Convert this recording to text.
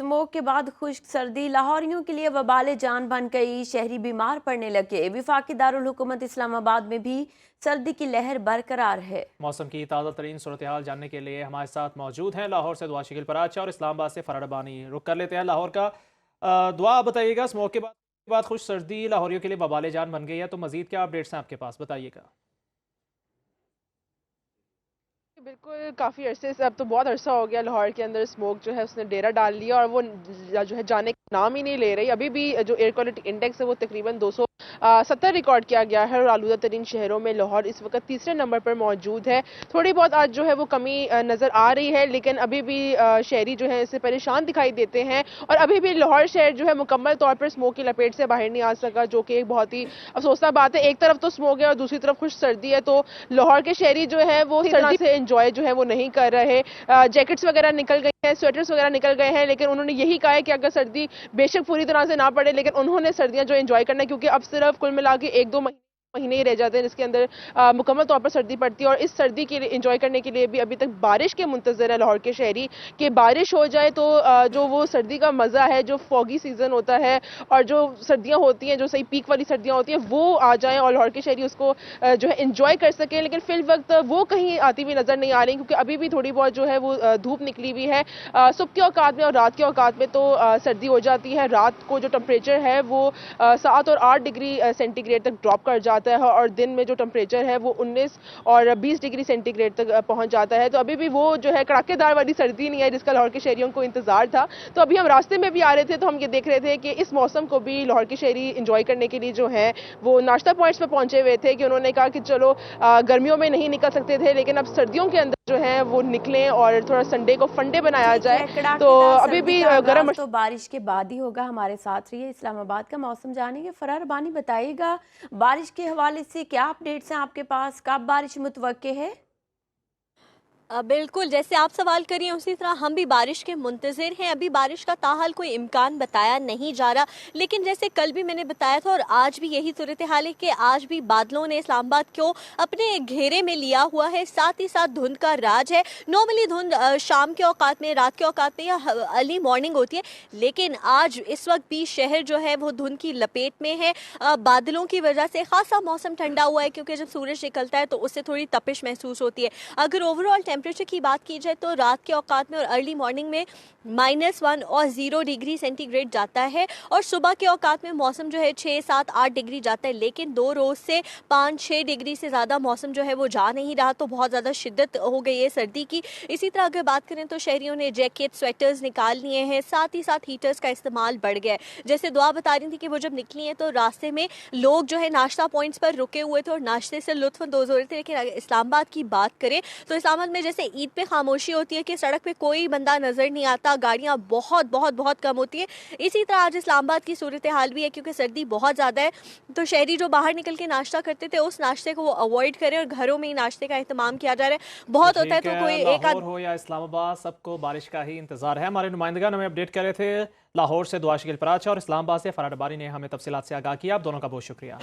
Smoke के बाद खुश्क सर्दी लाहौरियों के लिए वबाल जान बन गई। शहरी बीमार पड़ने लगे। वफाकी दारुल हुकूमत इस्लामाबाद में भी सर्दी की लहर बरकरार है। मौसम की ताज़ा तरीन सूरत हाल जानने के लिए हमारे साथ मौजूद हैं लाहौर से दुआ शकील पराचा और इस्लामाबाद से फराड बानी। रुक कर लेते हैं लाहौर का। दुआ बताइएगा, स्मोक के बाद खुश्क सर्दी लाहौरियों के लिए वबाल जान बन गई है, तो मजीद क्या अपडेट्स हैं आपके पास, बताइएगा। बिल्कुल, काफ़ी अरसे से, अब तो बहुत अरसा हो गया लाहौर के अंदर स्मोक जो है उसने डेरा डाल लिया और वो जो है जाने का नाम ही नहीं ले रही। अभी भी जो एयर क्वालिटी इंडेक्स है वो तकरीबन 270 रिकॉर्ड किया गया है और आलूदा तरीन शहरों में लाहौर इस वक्त तीसरे नंबर पर मौजूद है। थोड़ी बहुत आज जो है वो कमी नज़र आ रही है, लेकिन अभी भी शहरी जो है इससे परेशान दिखाई देते हैं और अभी भी लाहौर शहर जो है मुकम्मल तौर पर स्मोक की लपेट से बाहर नहीं आ सका, जो कि एक बहुत ही अफसोसनाक बात है। एक तरफ तो स्मोक है और दूसरी तरफ खुश सर्दी है, तो लाहौर के शहरी जो है वो सर्दी से एंजॉय जो है वो नहीं कर रहे। जैकेट्स वगैरह निकल गए हैं, स्वेटर्स वगैरह निकल गए हैं, लेकिन उन्होंने यही कहा है कि अगर सर्दी बेशक पूरी तरह से ना पड़े, लेकिन उन्होंने सर्दियां जो एंजॉय करना है, क्योंकि अब सिर्फ कुल मिला के 1-2 महीने ही रह जाते हैं जिसके अंदर मुकम्मल तौर पर सर्दी पड़ती है। और इस सर्दी के लिए एंजॉय करने के लिए भी अभी तक बारिश के मुंतज़र है लाहौर के शहरी कि बारिश हो जाए तो जो वो सर्दी का मज़ा है, जो फॉगी सीज़न होता है और जो सर्दियां होती हैं, जो सही पीक वाली सर्दियां होती हैं, वो आ जाएं और लाहौर के शहरी उसको जो है एंजॉय कर सकें। लेकिन फिल वक्त वो कहीं आती हुई नज़र नहीं आ रही, क्योंकि अभी भी थोड़ी बहुत जो है वो धूप निकली हुई है। सुबह के औकात में और रात के औकात में तो सर्दी हो जाती है। रात को जो टेम्परेचर है वो 7 और 8 डिग्री सेंटीग्रेड तक ड्रॉप कर जाता है और दिन में जो टेम्परेचर है वो 19 और 20 डिग्री सेंटीग्रेड तक पहुंच जाता है। तो अभी भी वो जो है कड़ाकेदार वाली सर्दी नहीं है जिसका लाहौर के शहरियों को इंतजार था। तो अभी हम रास्ते में भी आ रहे थे तो हम ये देख रहे थे कि इस मौसम को भी लाहौर के शहरी इंजॉय करने के लिए जो है वो नाश्ता पॉइंट्स पर पहुंचे हुए थे कि उन्होंने कहा कि चलो गर्मियों में नहीं निकल सकते थे, लेकिन अब सर्दियों के अंदर जो है वो निकलें और थोड़ा संडे को फंडे बनाया जाए। तो अभी भी गर्म तो बारिश के बाद ही होगा। हमारे साथ रहिए, इस्लामाबाद का मौसम जानेंगे। फरार बानी बताइएगा, बारिश के हवाले से क्या अपडेट्स हैं आपके पास, कब बारिश मुतवक्के है? बिल्कुल, जैसे आप सवाल करिए उसी तरह हम भी बारिश के मुंतज़िर हैं। अभी बारिश का ताहाल कोई इम्कान बताया नहीं जा रहा, लेकिन जैसे कल भी मैंने बताया था और आज भी यही सूरत हाल है कि आज भी बादलों ने इस्लामाबाद को अपने घेरे में लिया हुआ है। साथ ही साथ धुंध का राज है। नॉर्मली धुंध शाम के औकात में, रात के औकात में या अर्ली मॉर्निंग होती है, लेकिन आज इस वक्त भी शहर जो है वो धुंध की लपेट में है। बादलों की वजह से खासा मौसम ठंडा हुआ है, क्योंकि जब सूरज निकलता है तो उससे थोड़ी तपिश महसूस होती है। अगर ओवरऑल टेम्परेचर की बात की जाए तो रात के औकात में और अर्ली मॉर्निंग में -1 और 0 डिग्री सेंटीग्रेड जाता है और सुबह के औकात में मौसम जो है 6, 7, 8 डिग्री जाता है, लेकिन 2 रोज से 5-6 डिग्री से ज़्यादा मौसम जो है वो जा नहीं रहा। तो बहुत ज़्यादा शिद्दत हो गई है सर्दी की। इसी तरह अगर बात करें तो शहरियों ने जैकेट, स्वेटर्स निकाल लिए हैं, साथ ही साथ हीटर्स का इस्तेमाल बढ़ गया है। जैसे दुआ बता रही थी कि वो जब निकली हैं तो रास्ते में लोग जो है नाश्ता पॉइंट्स पर रुके हुए थे और नाश्ते से लुत्फ अंदोज हो रहे थे। लेकिन अगर इस्लामाबाद की बात करें तो इस्लामाबाद में जैसे ईद पे खामोशी होती है कि सड़क पे कोई बंदा नजर नहीं आता, गाड़ियां बहुत बहुत बहुत कम होती है, इसी तरह आज इस्लामाबाद की सूरत हाल भी है, क्योंकि सर्दी बहुत ज़्यादा है। तो शहरी जो बाहर निकल के नाश्ता करते थे उस नाश्ते को वो अवॉइड करें और घरों में ही नाश्ते का एहतमाम किया जा रहा है। बहुत होता है तो कोई एक आध हो या इस्लामाबाद, सबको बारिश का ही इंतजार है। हमारे नुमाइंदगान हमें अपडेट कर रहे थे लाहौर से दुआ शकील पराचा और इस्लामाबाद से फराड बानी ने हमें तफसीलात से आगाह किया। आप दोनों का बहुत शुक्रिया।